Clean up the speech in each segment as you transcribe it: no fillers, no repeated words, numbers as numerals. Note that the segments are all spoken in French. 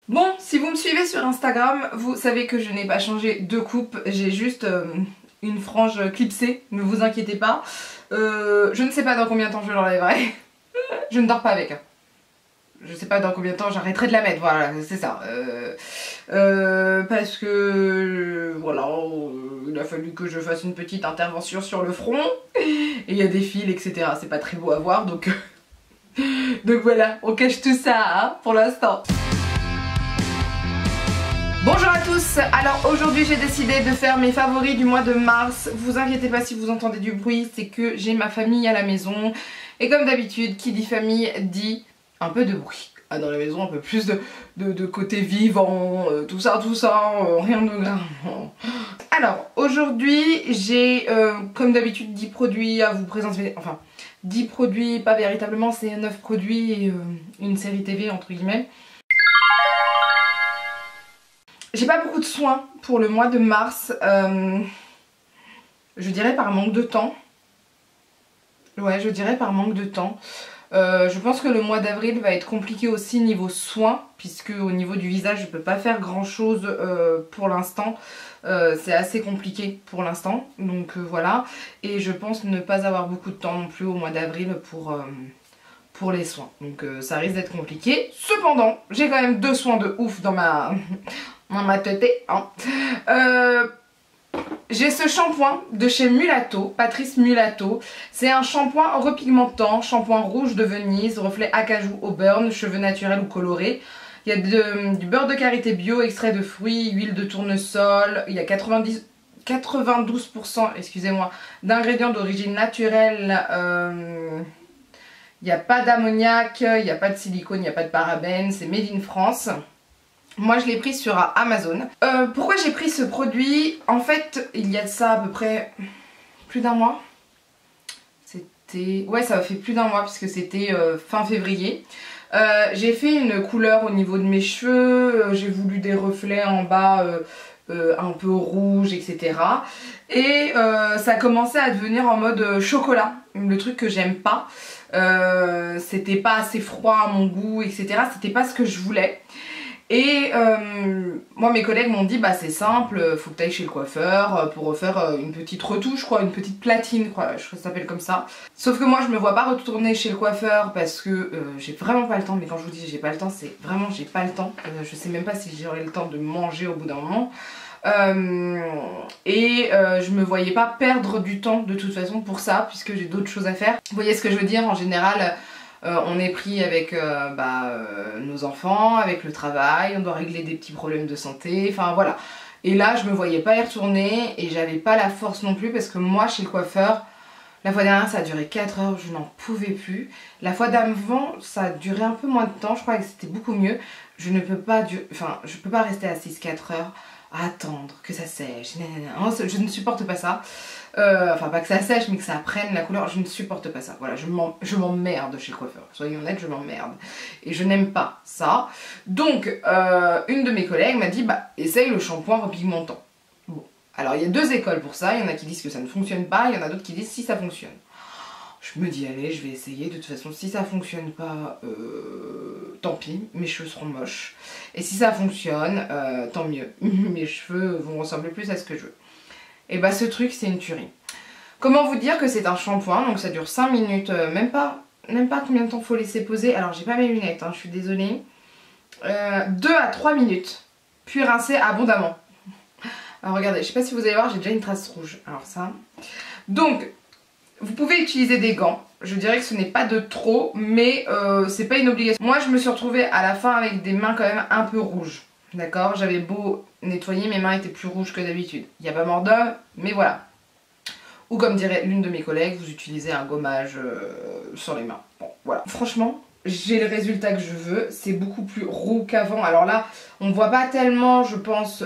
Bon, si vous me suivez sur Instagram, vous savez que je n'ai pas changé de coupe, j'ai juste une frange clipsée, ne vous inquiétez pas. Je ne sais pas dans combien de temps je l'enlèverai. Je ne dors pas avec. Je sais pas dans combien de temps j'arrêterai de la mettre, voilà, c'est ça. Parce que, voilà, il a fallu que je fasse une petite intervention sur le front. Et il y a des fils, etc. C'est pas très beau à voir, donc... donc voilà, on cache tout ça, hein, pour l'instant. Bonjour à tous, alors aujourd'hui j'ai décidé de faire mes favoris du mois de mars. Vous inquiétez pas si vous entendez du bruit, c'est que j'ai ma famille à la maison. Et comme d'habitude, qui dit famille dit un peu de bruit. Dans la maison, un peu plus de côté vivant, tout ça, rien de grave. Alors aujourd'hui j'ai comme d'habitude 10 produits à vous présenter, enfin 10 produits, pas véritablement, c'est 9 produits et une série TV entre guillemets. J'ai pas beaucoup de soins pour le mois de mars, je dirais par manque de temps. Ouais, je dirais par manque de temps. Je pense que le mois d'avril va être compliqué aussi niveau soins, puisque au niveau du visage je peux pas faire grand chose pour l'instant. C'est assez compliqué pour l'instant, donc voilà. Et je pense ne pas avoir beaucoup de temps non plus au mois d'avril pour les soins. Donc ça risque d'être compliqué. Cependant, j'ai quand même 2 soins de ouf dans ma... dans ma tête, hein. J'ai ce shampoing de chez Mulatto, Patrice Mulatto. C'est un shampoing repigmentant, shampoing rouge de Venise, reflet acajou au burn, cheveux naturels ou colorés. Il y a du beurre de karité bio, extrait de fruits, huile de tournesol. Il y a 92% excusez-moi, d'ingrédients d'origine naturelle. Il n'y a pas d'ammoniac, il n'y a pas de silicone, il n'y a pas de parabènes. C'est made in France. Moi je l'ai pris sur Amazon. Pourquoi j'ai pris ce produit? En fait il y a de ça à peu près plus d'un mois. C'était... ouais, ça a fait plus d'un mois puisque c'était fin février. J'ai fait une couleur au niveau de mes cheveux. J'ai voulu des reflets en bas un peu rouge, etc. Et ça commençait à devenir en mode chocolat. Le truc que j'aime pas. C'était pas assez froid à mon goût, etc. C'était pas ce que je voulais. Et moi mes collègues m'ont dit bah c'est simple, faut que tu ailles chez le coiffeur pour refaire une petite retouche quoi, une petite platine quoi, je crois que ça s'appelle comme ça. Sauf que moi je me vois pas retourner chez le coiffeur parce que j'ai vraiment pas le temps, mais quand je vous dis j'ai pas le temps, c'est vraiment j'ai pas le temps. Je sais même pas si j'aurai le temps de manger au bout d'un moment. Je me voyais pas perdre du temps de toute façon pour ça puisque j'ai d'autres choses à faire. Vous voyez ce que je veux dire, en général... on est pris avec nos enfants, avec le travail, on doit régler des petits problèmes de santé, enfin voilà. Et là je me voyais pas y retourner et j'avais pas la force non plus parce que moi chez le coiffeur, la fois dernière ça a duré 4 heures, je n'en pouvais plus. La fois d'avant ça a duré un peu moins de temps, je crois que c'était beaucoup mieux. Je ne peux pas, je peux pas rester assise 4 heures à attendre que ça sèche, je ne supporte pas ça. Enfin pas que ça sèche mais que ça prenne la couleur, je ne supporte pas ça, voilà, je m'emmerde chez le coiffeur, soyons honnêtes, je m'emmerde et je n'aime pas ça. Donc une de mes collègues m'a dit bah essaye le shampoing repigmentant. Bon, alors il y a 2 écoles pour ça, il y en a qui disent que ça ne fonctionne pas, il y en a d'autres qui disent si ça fonctionne. Je me dis allez je vais essayer, de toute façon si ça fonctionne pas tant pis, mes cheveux seront moches, et si ça fonctionne tant mieux, mes cheveux vont ressembler plus à ce que je veux. Et bah ce truc c'est une tuerie. Comment vous dire que c'est un shampoing, donc ça dure 5 minutes, même pas combien de temps faut laisser poser. Alors j'ai pas mes lunettes, hein, je suis désolée. 2 à 3 minutes, puis rincer abondamment. Alors regardez, je sais pas si vous allez voir, j'ai déjà une trace rouge. Alors ça. Donc, vous pouvez utiliser des gants. Je dirais que ce n'est pas de trop, mais c'est pas une obligation. Moi je me suis retrouvée à la fin avec des mains quand même un peu rouges. D'accord, j'avais beau nettoyer, mes mains étaient plus rouges que d'habitude. Il n'y a pas mort d'homme, mais voilà. Ou comme dirait l'une de mes collègues, vous utilisez un gommage sur les mains. Bon, voilà. Franchement, j'ai le résultat que je veux. C'est beaucoup plus roux qu'avant. Alors là, on ne voit pas tellement, je pense,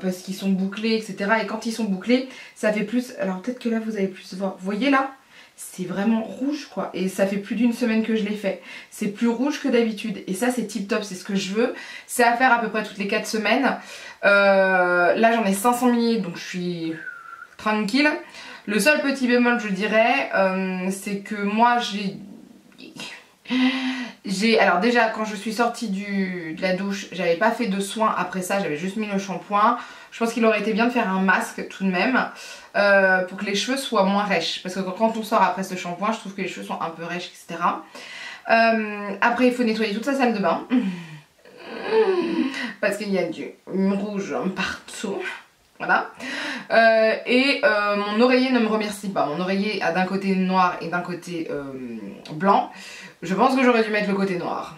parce qu'ils sont bouclés, etc. Et quand ils sont bouclés, ça fait plus... Alors peut-être que là, vous allez plus voir. Vous voyez là ? C'est vraiment rouge quoi, et ça fait plus d'une semaine que je l'ai fait. C'est plus rouge que d'habitude et ça c'est tip top, c'est ce que je veux. C'est à faire à peu près toutes les 4 semaines. Là j'en ai 500 ml donc je suis tranquille. Le seul petit bémol je dirais c'est que moi j'ai... Alors déjà quand je suis sortie de la douche, j'avais pas fait de soin après ça, j'avais juste mis le shampoing. Je pense qu'il aurait été bien de faire un masque tout de même pour que les cheveux soient moins rêches. Parce que quand on sort après ce shampoing, je trouve que les cheveux sont un peu rêches, etc. Après il faut nettoyer toute sa salle de bain. Parce qu'il y a du rouge partout. Voilà. Mon oreiller ne me remercie pas. Mon oreiller a d'un côté noir et d'un côté blanc. Je pense que j'aurais dû mettre le côté noir.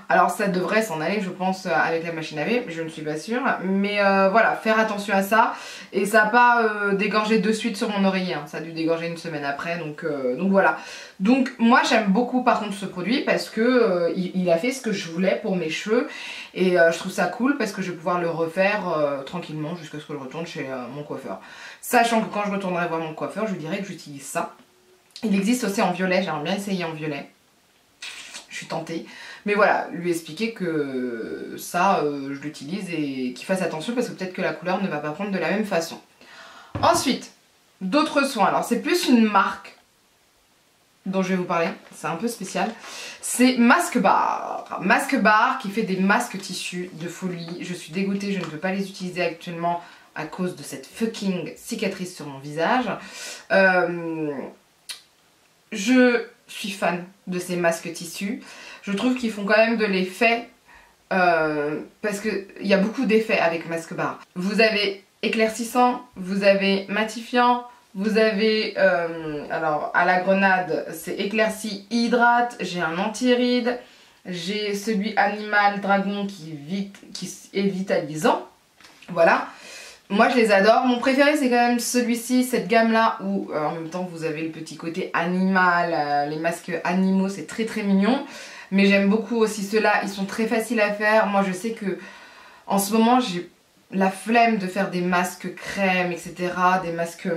Alors ça devrait s'en aller je pense avec la machine à laver, je ne suis pas sûre. Mais voilà, faire attention à ça. Et ça n'a pas dégorgé de suite sur mon oreiller, hein. Ça a dû dégorger une semaine après, donc voilà. Donc moi j'aime beaucoup par contre ce produit parce que il a fait ce que je voulais pour mes cheveux. Et je trouve ça cool parce que je vais pouvoir le refaire tranquillement jusqu'à ce que je retourne chez mon coiffeur. Sachant que quand je retournerai voir mon coiffeur, je lui dirai que j'utilise ça. Il existe aussi en violet, j'aimerais bien essayer en violet. Je suis tentée. Mais voilà, lui expliquer que ça, je l'utilise et qu'il fasse attention parce que peut-être que la couleur ne va pas prendre de la même façon. Ensuite, d'autres soins. Alors c'est plus une marque dont je vais vous parler, c'est un peu spécial. C'est Mask Bar. Mask Bar qui fait des masques tissus de folie. Je suis dégoûtée, je ne peux pas les utiliser actuellement à cause de cette fucking cicatrice sur mon visage. Je suis fan de ces masques tissus. Je trouve qu'ils font quand même de l'effet parce qu'il y a beaucoup d'effets avec Mask Bar. Vous avez éclaircissant, vous avez matifiant, vous avez, alors à la grenade c'est éclairci, hydrate, j'ai un anti-rides, j'ai celui animal dragon qui est vitalisant, voilà. Moi je les adore, mon préféré c'est quand même celui-ci, cette gamme là où en même temps vous avez le petit côté animal, les masques animaux, c'est très très mignon. Mais j'aime beaucoup aussi ceux-là, ils sont très faciles à faire. Moi je sais que en ce moment j'ai la flemme de faire des masques crème, etc. Des masques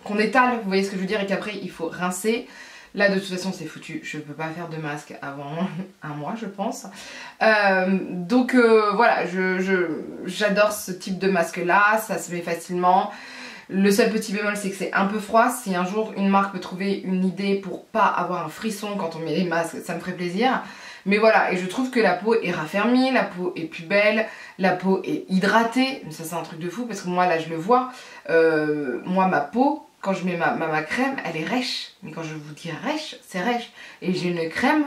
qu'on étale, vous voyez ce que je veux dire, et qu'après il faut rincer. Là de toute façon c'est foutu, je ne peux pas faire de masque avant un mois je pense. Voilà, j'adore ce type de masque là, ça se met facilement. Le seul petit bémol c'est que c'est un peu froid. Si un jour une marque peut trouver une idée pour pas avoir un frisson quand on met les masques, ça me ferait plaisir. Mais voilà, et je trouve que la peau est raffermie, la peau est plus belle, la peau est hydratée. Ça c'est un truc de fou parce que moi là je le vois, moi ma peau, quand je mets ma crème, elle est rêche. Mais quand je vous dis rêche, c'est rêche. Et j'ai une crème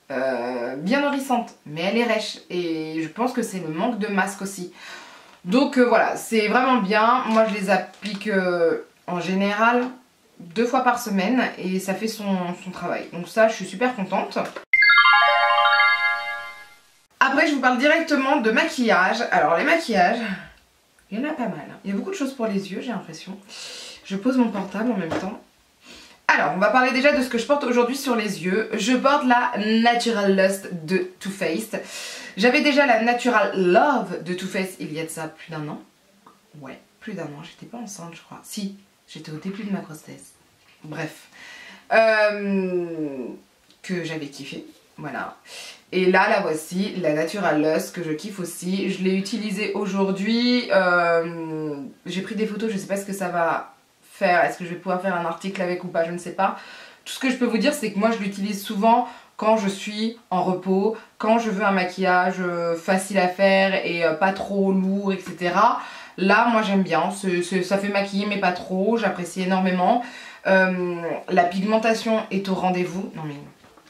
bien nourrissante, mais elle est rêche. Et je pense que c'est le manque de masque aussi. Donc voilà, c'est vraiment bien. Moi je les applique en général 2 fois par semaine et ça fait son travail. Donc ça, je suis super contente. Après je vous parle directement de maquillage. Alors les maquillages, il y en a pas mal. Il y a beaucoup de choses pour les yeux, j'ai l'impression. Je pose mon portable en même temps. Alors on va parler déjà de ce que je porte aujourd'hui sur les yeux. Je porte la Natural Lust de Too Faced. J'avais déjà la Natural Love de Too Faced il y a de ça plus d'1 an. Ouais, plus d'1 an, j'étais pas enceinte je crois. Si, j'étais au début de ma grossesse. Bref. Que j'avais kiffé, voilà. Et là, la voici, la Natural Lust que je kiffe aussi. Je l'ai utilisée aujourd'hui. J'ai pris des photos, je sais pas ce que ça va faire. Est-ce que je vais pouvoir faire un article avec ou pas, je ne sais pas. Tout ce que je peux vous dire, c'est que moi je l'utilise souvent quand je suis en repos, quand je veux un maquillage facile à faire et pas trop lourd, etc. Là, moi j'aime bien, ça fait maquiller mais pas trop, j'apprécie énormément. La pigmentation est au rendez-vous, non mais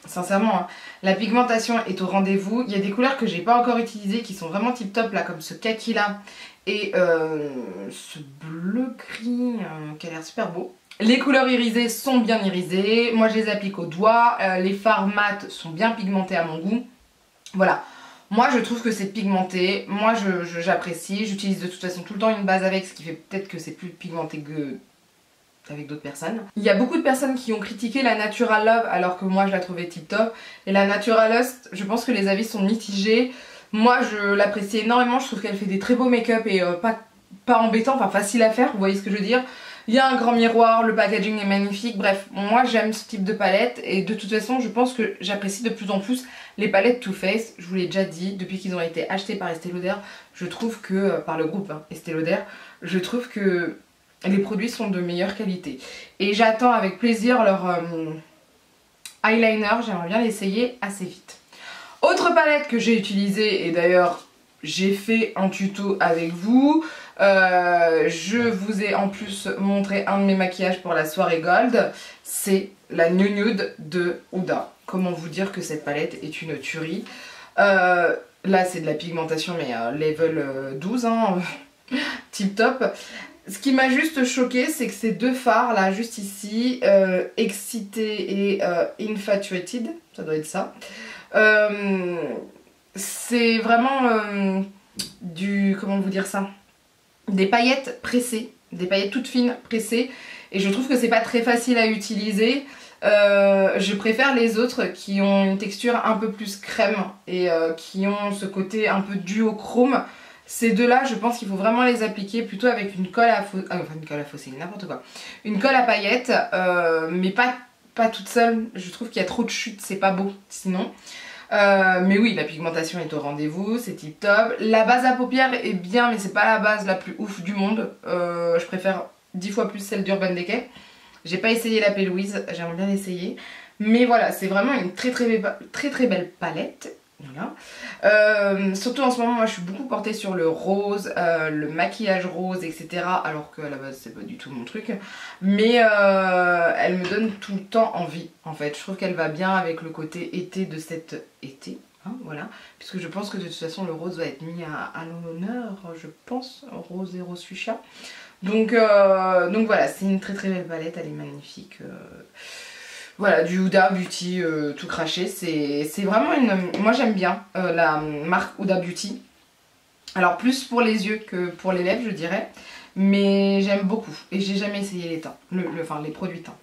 sincèrement, hein, la pigmentation est au rendez-vous. Il y a des couleurs que j'ai pas encore utilisées qui sont vraiment tip top là, comme ce kaki là et ce bleu gris qui a l'air super beau. Les couleurs irisées sont bien irisées, moi je les applique au doigt, les fards mat sont bien pigmentés à mon goût. Voilà, moi je trouve que c'est pigmenté, moi j'apprécie, j'utilise de toute façon tout le temps une base avec, ce qui fait peut-être que c'est plus pigmenté que avec d'autres personnes. Il y a beaucoup de personnes qui ont critiqué la Natural Love alors que moi je la trouvais tip top. Et la Natural Lust, je pense que les avis sont mitigés. Moi je l'apprécie énormément, je trouve qu'elle fait des très beaux make-up et pas embêtant, enfin facile à faire, vous voyez ce que je veux dire. Il y a un grand miroir, le packaging est magnifique, bref, moi j'aime ce type de palette et de toute façon je pense que j'apprécie de plus en plus les palettes Too Faced. Je vous l'ai déjà dit, depuis qu'ils ont été achetés par Estée Lauder, je trouve que, par le groupe hein, Estée Lauder, je trouve que les produits sont de meilleure qualité. Et j'attends avec plaisir eyeliner, j'aimerais bien l'essayer assez vite. Autre palette que j'ai utilisée, et d'ailleurs j'ai fait un tuto avec vous, je vous ai en plus montré un de mes maquillages pour la soirée gold, c'est la New Nude de Huda. Comment vous dire que cette palette est une tuerie. Là c'est de la pigmentation mais level 12, hein, tip top. Ce qui m'a juste choqué, c'est que ces deux fards là, juste ici, Excité et Infatuated, ça doit être ça. C'est vraiment comment vous dire ça, des paillettes pressées, des paillettes toutes fines pressées, et je trouve que c'est pas très facile à utiliser. Je préfère les autres qui ont une texture un peu plus crème et qui ont ce côté un peu duochrome. Ces deux-là, je pense qu'il faut vraiment les appliquer plutôt avec une colle à une colle à faux, c'est n'importe quoi. Une colle à paillettes, mais pas toute seule. Je trouve qu'il y a trop de chute, c'est pas beau sinon. Mais oui, la pigmentation est au rendez-vous, c'est tip top. La base à paupières est bien, mais c'est pas la base la plus ouf du monde. Je préfère 10 fois plus celle d'Urban Decay. J'ai pas essayé la P. Louise, j'aimerais bien l'essayer. Mais voilà, c'est vraiment une très belle palette. Voilà. Surtout en ce moment, moi je suis beaucoup portée sur le rose, le maquillage rose, etc. Alors qu'à la base c'est pas du tout mon truc. Mais elle me donne tout le temps envie en fait. Je trouve qu'elle va bien avec le côté été de cet été. Hein, voilà. Puisque je pense que de toute façon le rose va être mis à l'honneur, je pense. Rose et rose fuchsia. Donc voilà, c'est une très belle palette, elle est magnifique. Voilà, du Huda Beauty tout craché, c'est vraiment une... Moi j'aime bien la marque Huda Beauty. Alors plus pour les yeux que pour les lèvres je dirais. Mais j'aime beaucoup et j'ai jamais essayé les teints, enfin les produits teints.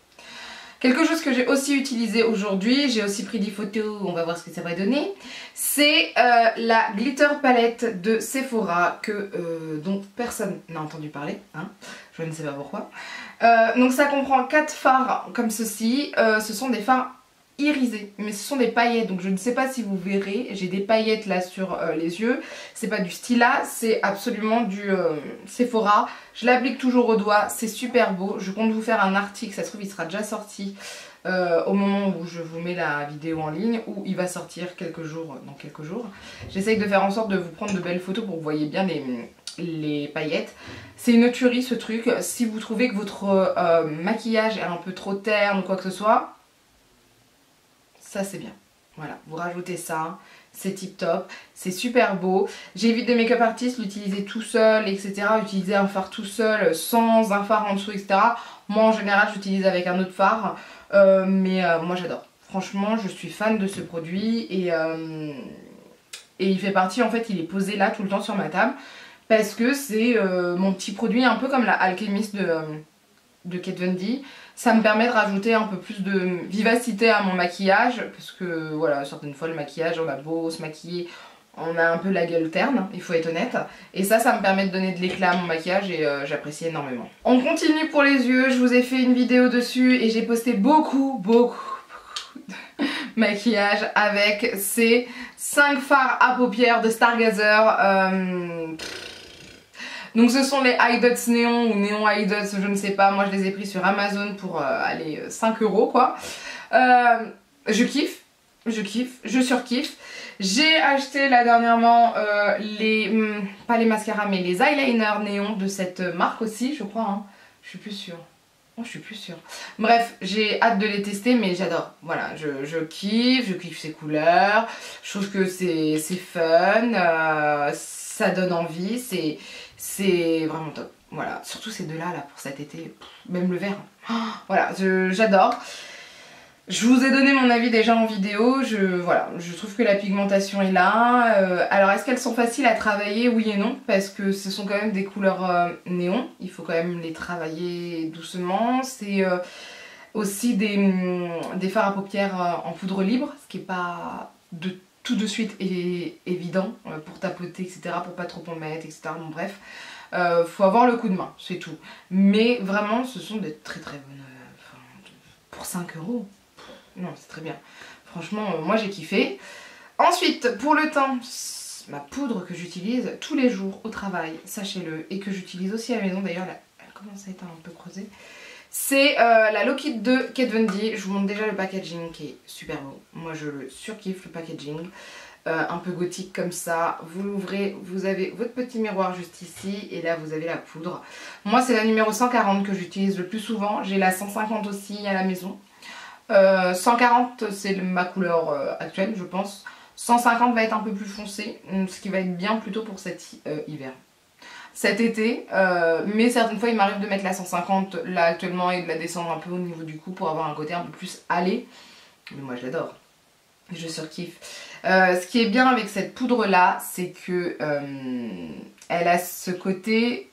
Quelque chose que j'ai aussi utilisé aujourd'hui, j'ai aussi pris des photos, on va voir ce que ça va donner. C'est la Glitter Palette de Sephora dont personne n'a entendu parler, hein, je ne sais pas pourquoi. Donc ça comprend 4 fards comme ceci, ce sont des fards irisés, mais ce sont des paillettes, donc je ne sais pas si vous verrez, j'ai des paillettes là sur les yeux, c'est pas du Stila, c'est absolument du Sephora, je l'applique toujours au doigt, c'est super beau, je compte vous faire un article, ça se trouve il sera déjà sorti au moment où je vous mets la vidéo en ligne, ou il va sortir dans quelques jours. J'essaye de faire en sorte de vous prendre de belles photos pour que vous voyez bien les paillettes. C'est une tuerie ce truc, si vous trouvez que votre maquillage est un peu trop terne ou quoi que ce soit, ça c'est bien. Voilà, vous rajoutez ça, c'est tip top, c'est super beau. J'évite des make-up artistes l'utiliser tout seul, etc. Utiliser un fard tout seul, sans un fard en dessous, etc. Moi en général j'utilise avec un autre fard, mais moi j'adore. Franchement je suis fan de ce produit et il fait partie, en fait il est posé là tout le temps sur ma table. Parce que c'est mon petit produit un peu comme la Alchemist de Kat Von D. Ça me permet de rajouter un peu plus de vivacité à mon maquillage. Parce que voilà, certaines fois le maquillage, on a beau se maquiller, on a un peu la gueule terne, il faut être honnête. Et ça me permet de donner de l'éclat à mon maquillage et j'apprécie énormément. On continue pour les yeux, je vous ai fait une vidéo dessus et j'ai posté beaucoup de maquillage avec ces 5 fards à paupières de Stargazer. Donc ce sont les Eye Dots néon ou néon Eye Dots, je ne sais pas, moi je les ai pris sur Amazon pour aller 5 € quoi. Je kiffe, je surkiffe. J'ai acheté là dernièrement pas les mascaras mais les eyeliners néon de cette marque aussi je crois, hein. Je suis plus sûre. Oh, je suis plus sûre. Bref, j'ai hâte de les tester mais j'adore. Voilà, je kiffe ces couleurs, je trouve que c'est fun, ça donne envie, c'est vraiment top. Voilà, surtout ces deux-là là, pour cet été, même le vert. Oh, voilà, j'adore. Je vous ai donné mon avis déjà en vidéo, voilà, je trouve que la pigmentation est là. Alors est-ce qu'elles sont faciles à travailler? Oui et non, parce que ce sont quand même des couleurs néon, il faut quand même les travailler doucement. C'est aussi des fards à paupières en poudre libre, ce qui n'est pas tout de suite évident pour tapoter, etc., pour pas trop en mettre, etc. Bon bref, faut avoir le coup de main, c'est tout. Mais vraiment, ce sont des très bonnes... pour 5 €. Non, c'est très bien. Franchement, moi j'ai kiffé. Ensuite, pour le teint, ma poudre que j'utilise tous les jours au travail, sachez-le, et que j'utilise aussi à la maison, d'ailleurs, elle commence à être un peu creusée. C'est la Low Kit de Kate Von D. Je vous montre déjà le packaging qui est super beau. Moi je le surkiffe le packaging. Un peu gothique comme ça. Vous l'ouvrez, vous avez votre petit miroir juste ici. Et là vous avez la poudre. Moi c'est la numéro 140 que j'utilise le plus souvent. J'ai la 150 aussi à la maison. 140 c'est ma couleur actuelle je pense. 150 va être un peu plus foncé. Ce qui va être bien plutôt pour cet hiver. Cet été, mais certaines fois il m'arrive de mettre la 150 là actuellement et de la descendre un peu au niveau du cou pour avoir un côté un peu plus allé. Mais moi je l'adore, je surkiffe. Ce qui est bien avec cette poudre là, c'est que elle a ce côté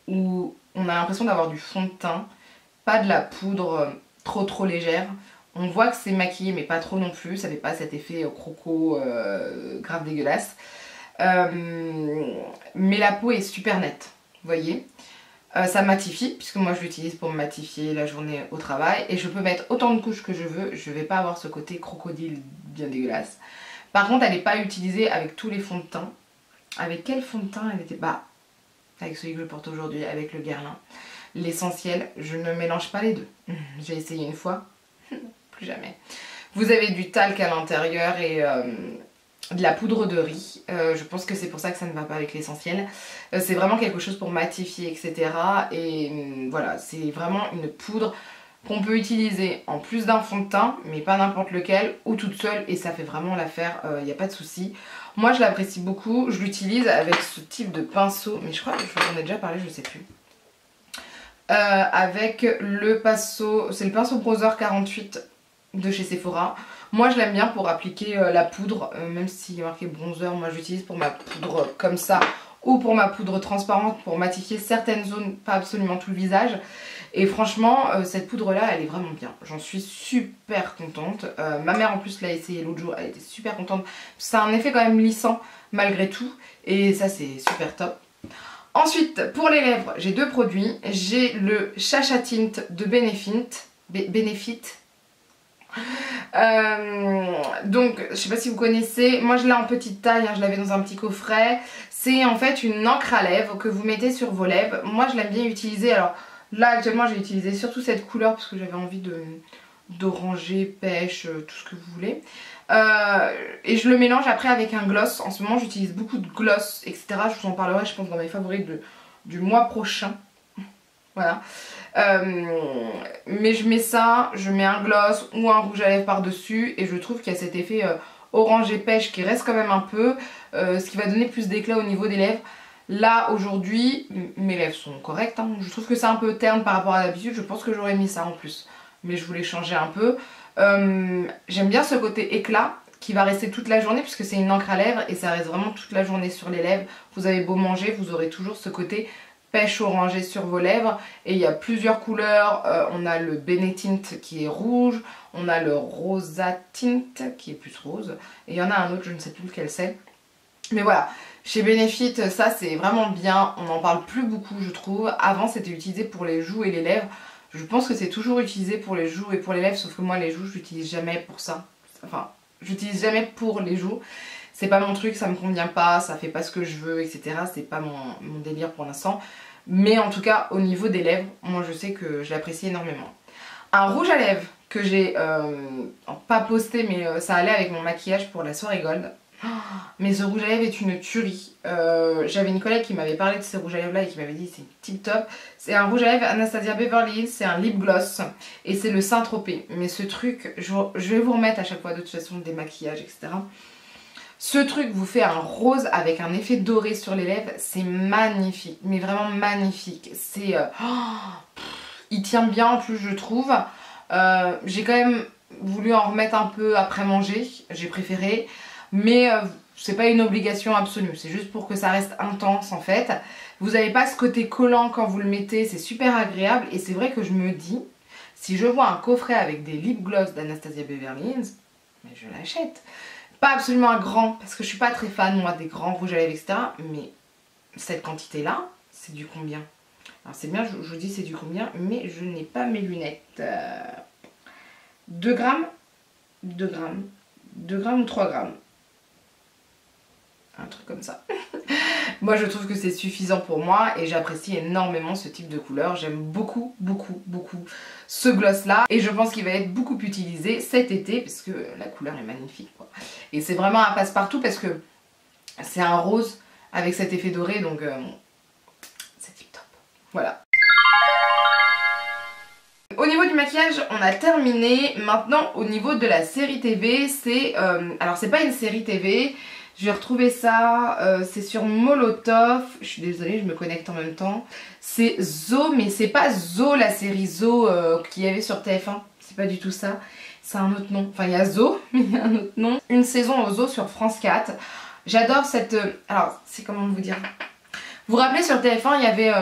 où on a l'impression d'avoir du fond de teint, pas de la poudre trop légère. On voit que c'est maquillé mais pas trop non plus, ça fait pas cet effet croco grave dégueulasse. Mais la peau est super nette, vous voyez. Ça matifie, puisque moi je l'utilise pour matifier la journée au travail. Et je peux mettre autant de couches que je veux, je vais pas avoir ce côté crocodile bien dégueulasse. Par contre elle n'est pas utilisée avec tous les fonds de teint. Avec quel fond de teint elle était? Bah, avec celui que je porte aujourd'hui, avec le Guerlain. L'essentiel, je ne mélange pas les deux. J'ai essayé une fois, plus jamais. Vous avez du talc à l'intérieur et de la poudre de riz. Je pense que c'est pour ça que ça ne va pas avec l'essentiel. C'est vraiment quelque chose pour matifier, etc. Et voilà, c'est vraiment une poudre qu'on peut utiliser en plus d'un fond de teint, mais pas n'importe lequel, ou toute seule, et ça fait vraiment l'affaire, il n'y a pas de souci. Moi je l'apprécie beaucoup, je l'utilise avec ce type de pinceau, mais je crois que j'en ai déjà parlé, je sais plus. Avec le pinceau, c'est le pinceau Bronzer 48 de chez Sephora. Moi je l'aime bien pour appliquer la poudre, même s'il y a marqué bronzer, moi j'utilise pour ma poudre comme ça ou pour ma poudre transparente pour matifier certaines zones, pas absolument tout le visage. Et franchement cette poudre là elle est vraiment bien, j'en suis super contente. Ma mère en plus l'a essayé l'autre jour, elle était super contente. Ça a un effet quand même lissant malgré tout et ça c'est super top. Ensuite pour les lèvres j'ai deux produits, j'ai le Chacha Tint de Benefit. Donc je sais pas si vous connaissez, moi je l'ai en petite taille, hein, je l'avais dans un petit coffret. C'est en fait une encre à lèvres que vous mettez sur vos lèvres. Moi je l'aime bien utiliser, alors là actuellement j'ai utilisé surtout cette couleur parce que j'avais envie d'oranger, pêche, tout ce que vous voulez. Et je le mélange après avec un gloss. En ce moment j'utilise beaucoup de gloss, etc. Je vous en parlerai je pense dans mes favoris du mois prochain. Voilà. Mais je mets ça, je mets un gloss ou un rouge à lèvres par dessus et je trouve qu'il y a cet effet orange et pêche qui reste quand même un peu, ce qui va donner plus d'éclat au niveau des lèvres. Là aujourd'hui mes lèvres sont correctes, hein. Je trouve que c'est un peu terne par rapport à d'habitude, je pense que j'aurais mis ça en plus, mais je voulais changer un peu. J'aime bien ce côté éclat qui va rester toute la journée puisque c'est une encre à lèvres et ça reste vraiment toute la journée sur les lèvres. Vous avez beau manger, vous aurez toujours ce côté pêche orangée sur vos lèvres et il y a plusieurs couleurs. On a le Benetint qui est rouge, on a le Rosa Tint qui est plus rose et il y en a un autre, je ne sais plus lequel c'est. Mais voilà, chez Benefit ça c'est vraiment bien, on n'en parle plus beaucoup je trouve. Avant c'était utilisé pour les joues et les lèvres, je pense que c'est toujours utilisé pour les joues et pour les lèvres, sauf que moi les joues je l'utilise jamais pour ça. Enfin, j'utilise jamais pour les joues. C'est pas mon truc, ça me convient pas, ça fait pas ce que je veux, etc. C'est pas mon délire pour l'instant. Mais en tout cas, au niveau des lèvres, moi je sais que je l'apprécie énormément. Un rouge à lèvres que j'ai pas posté, mais ça allait avec mon maquillage pour la soirée gold. Oh, mais ce rouge à lèvres est une tuerie. J'avais une collègue qui m'avait parlé de ces rouges à lèvres là et qui m'avait dit c'est tip top. C'est un rouge à lèvres Anastasia Beverly Hills, c'est un lip gloss et c'est le Saint-Tropez. Mais ce truc, je vais vous remettre à chaque fois de toute façon des maquillages, etc. Ce truc vous fait un rose avec un effet doré sur les lèvres, c'est magnifique, mais vraiment magnifique. C'est, il tient bien en plus je trouve. J'ai quand même voulu en remettre un peu après manger, j'ai préféré. Mais c'est pas une obligation absolue, c'est juste pour que ça reste intense en fait. Vous n'avez pas ce côté collant quand vous le mettez, c'est super agréable. Et c'est vrai que je me dis, si je vois un coffret avec des lip gloss d'Anastasia Beverly Hills, mais je l'achète. Pas absolument un grand, parce que je suis pas très fan moi des grands rouges à lèvres etc. Mais cette quantité là, c'est du combien? Alors c'est bien, je vous dis c'est du combien, mais je n'ai pas mes lunettes. 2 grammes 2 grammes 2 grammes ou 3 grammes, un truc comme ça. Moi je trouve que c'est suffisant pour moi et j'apprécie énormément ce type de couleur. J'aime beaucoup ce gloss là et je pense qu'il va être beaucoup utilisé cet été parce que la couleur est magnifique quoi. Et c'est vraiment un passe-partout parce que c'est un rose avec cet effet doré donc c'est tip top. Voilà. Au niveau du maquillage, on a terminé. Maintenant, au niveau de la série TV, c'est... alors, c'est pas une série TV. Je vais retrouver ça. C'est sur Molotov. Je suis désolée, je me connecte en même temps. C'est Zo, mais c'est pas Zo, la série Zo qu'il y avait sur TF1. C'est pas du tout ça. C'est un autre nom. Enfin, il y a Zo, mais il y a un autre nom. Une saison au Zo sur France 4. J'adore cette... alors, c'est comment vous dire. Vous vous rappelez, sur TF1, il y avait...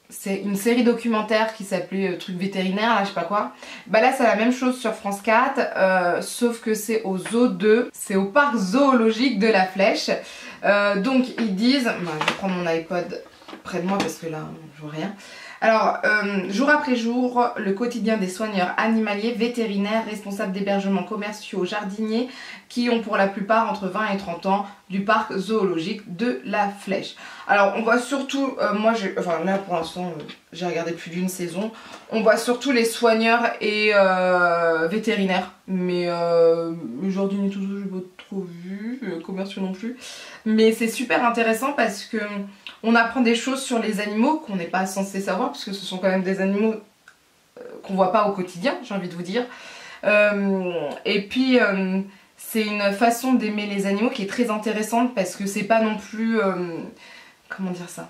c'est une série documentaire qui s'appelait truc vétérinaire, là je sais pas quoi. Bah là c'est la même chose sur France 4, sauf que c'est au Zoo 2, c'est au parc zoologique de la Flèche. Donc ils disent, bah, je vais prendre mon iPod près de moi parce que là je vois rien. Alors, jour après jour, le quotidien des soigneurs animaliers, vétérinaires, responsables d'hébergements commerciaux, jardiniers, qui ont pour la plupart entre 20 et 30 ans, du parc zoologique de la Flèche. Alors, on voit surtout, enfin là pour l'instant, j'ai regardé plus d'une saison, on voit surtout les soigneurs et vétérinaires. Mais le jardinier tout ça, j'ai pas trop vu, commerciaux non plus. Mais c'est super intéressant parce que on apprend des choses sur les animaux qu'on n'est pas censé savoir, parce que ce sont quand même des animaux qu'on voit pas au quotidien, j'ai envie de vous dire. Et puis c'est une façon d'aimer les animaux qui est très intéressante parce que c'est pas non plus... comment dire ça?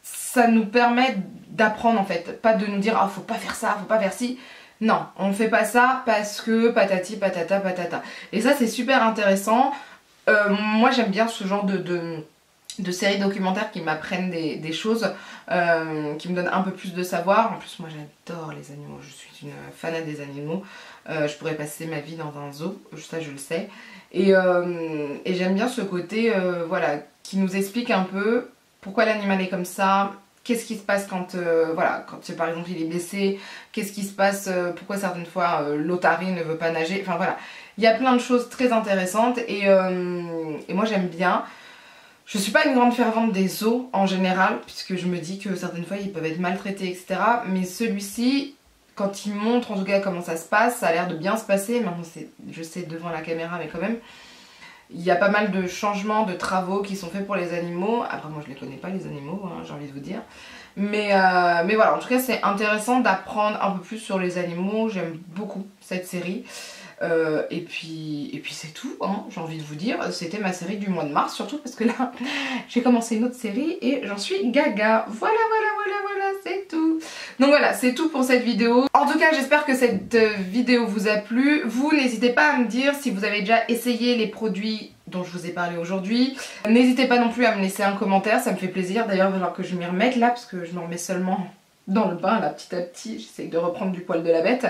Ça nous permet d'apprendre en fait, pas de nous dire ah faut pas faire ça, faut pas faire ci. Non, on fait pas ça parce que patati patata patata. Et ça c'est super intéressant. Moi j'aime bien ce genre de séries documentaires qui m'apprennent des choses, qui me donnent un peu plus de savoir. En plus moi j'adore les animaux, je suis une fanade des animaux. Je pourrais passer ma vie dans un zoo, ça je le sais. Et j'aime bien ce côté voilà, qui nous explique un peu pourquoi l'animal est comme ça, qu'est-ce qui se passe quand, voilà, quand par exemple il est blessé, qu'est-ce qui se passe, pourquoi certaines fois l'otarie ne veut pas nager, enfin voilà. Il y a plein de choses très intéressantes et moi j'aime bien. Je suis pas une grande fervente des zoos en général, puisque je me dis que certaines fois ils peuvent être maltraités, etc. Mais celui-ci, quand il montre en tout cas comment ça se passe, ça a l'air de bien se passer. Maintenant je sais devant la caméra, mais quand même. Il y a pas mal de changements, de travaux qui sont faits pour les animaux. Après moi je les connais pas les animaux, hein, j'ai envie de vous dire. Mais voilà, en tout cas c'est intéressant d'apprendre un peu plus sur les animaux. J'aime beaucoup cette série. Et puis c'est tout, hein, j'ai envie de vous dire. C'était ma série du mois de mars, surtout parce que là j'ai commencé une autre série et j'en suis gaga. Voilà, c'est tout. Donc voilà, c'est tout pour cette vidéo. En tout cas, j'espère que cette vidéo vous a plu. Vous, n'hésitez pas à me dire si vous avez déjà essayé les produits dont je vous ai parlé aujourd'hui. N'hésitez pas non plus à me laisser un commentaire, ça me fait plaisir. D'ailleurs, il va falloir que je m'y remette là, parce que je me remets seulement dans le bain là, petit à petit. J'essaye de reprendre du poil de la bête.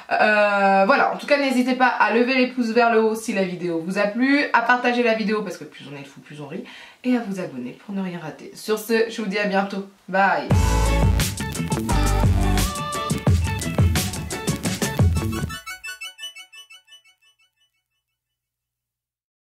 Voilà, en tout cas n'hésitez pas à lever les pouces vers le haut si la vidéo vous a plu, à partager la vidéo parce que plus on est fou, plus on rit, et à vous abonner pour ne rien rater. Sur ce, je vous dis à bientôt. Bye.